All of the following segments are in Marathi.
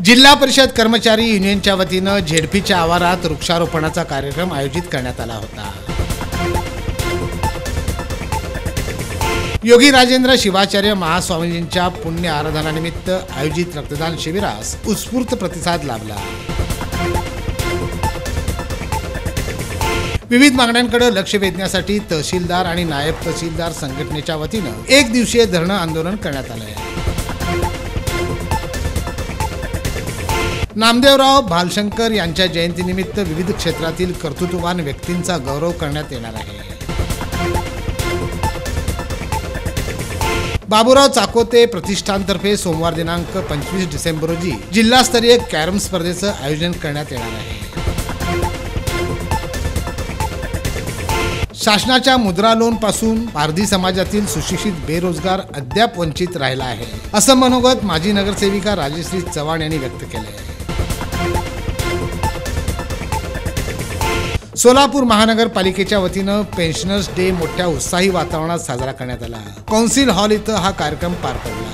जिल्हा परिषद कर्मचारी युनियनच्या वतीनं झेडपीच्या आवारात वृक्षारोपणाचा कार्यक्रम आयोजित करण्यात आला होता। योगी राजेंद्र शिवाचार्य महास्वामीजींच्या पुण्य आराधनानिमित्त आयोजित रक्तदान शिबिरास उत्स्फूर्त प्रतिसाद लाभला। विविध मागण्यांकडे लक्ष वेधण्यासाठी तहसीलदार आणि नायब तहसीलदार संघटनेच्या वतीनं एक दिवसीय धरणं आंदोलन करण्यात आलं आहे। नामदेवराव भालशंकर यांच्या जयंतीनिमित्त विविध क्षेत्रातील कर्तृत्ववान व्यक्तींचा गौरव करण्यात येणार आहे। बाबूराव चाकोते प्रतिष्ठानतर्फे सोमवार दिनांक 25 डिसेंबर रोजी जिल्हास्तरीय कॅरम स्पर्धेचं आयोजन करण्यात येणार आहे। शासनाच्या मुद्रा लोन पासून पारधी समाजातील सुशिक्षित बेरोजगार अद्याप वंचित राहिला आहे, असं मनोगत माजी नगरसेविका राजश्री चव्हाण यांनी व्यक्त केले आहे। सोलापूर महानगरपालिकेच्या वतीनं पेन्शनर्स डे मोठ्या उत्साही वातावरणात साजरा करण्यात आला। कौन्सिल हॉल इथं हा कार्यक्रम पार पडला।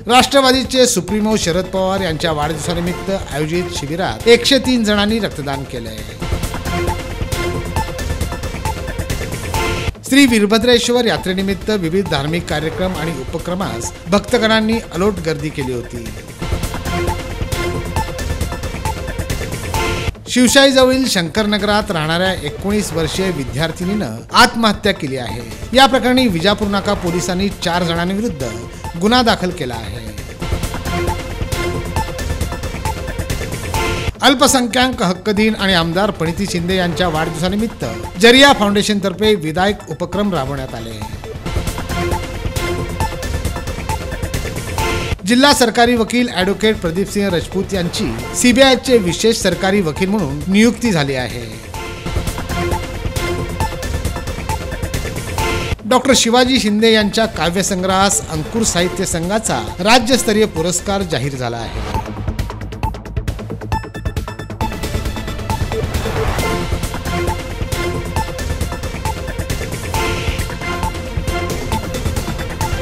राष्ट्रवादीचे सुप्रीमो शरद पवार यांच्या वाढदिवसानिमित्त आयोजित शिबिरात 103 जणांनी रक्तदान केलंय। श्री वीरभद्रेश्वर यात्रेनिमित्त विविध धार्मिक कार्यक्रम आणि उपक्रमास भक्तगणांनी अलोट गर्दी केली होती। शिवशाहीजवळील शंकरनगरात राहणाऱ्या 19 वर्षीय विद्यार्थिनीनं आत्महत्या केली आहे। या प्रकरणी विजापूर नाका पोलिसांनी 4 जणांविरुद्ध गुन्हा दाखल केला आहे। अल्पसंख्याक हक्क दिन आणि आमदार प्रणिती शिंदे यांच्या वाढदिवसानिमित्त जरिया फाउंडेशनतर्फे विधायक उपक्रम राबवण्यात आले। जिल्हा सरकारी वकील ॲडव्होकेट प्रदीपसिंह राजपूत यांची सीबीआयचे विशेष सरकारी वकील म्हणून नियुक्ती झाली आहे। डॉक्टर शिवाजी शिंदे यांच्या काव्यसंग्रहास अंकुर साहित्य संघाचा राज्यस्तरीय पुरस्कार जाहीर झाला आहे।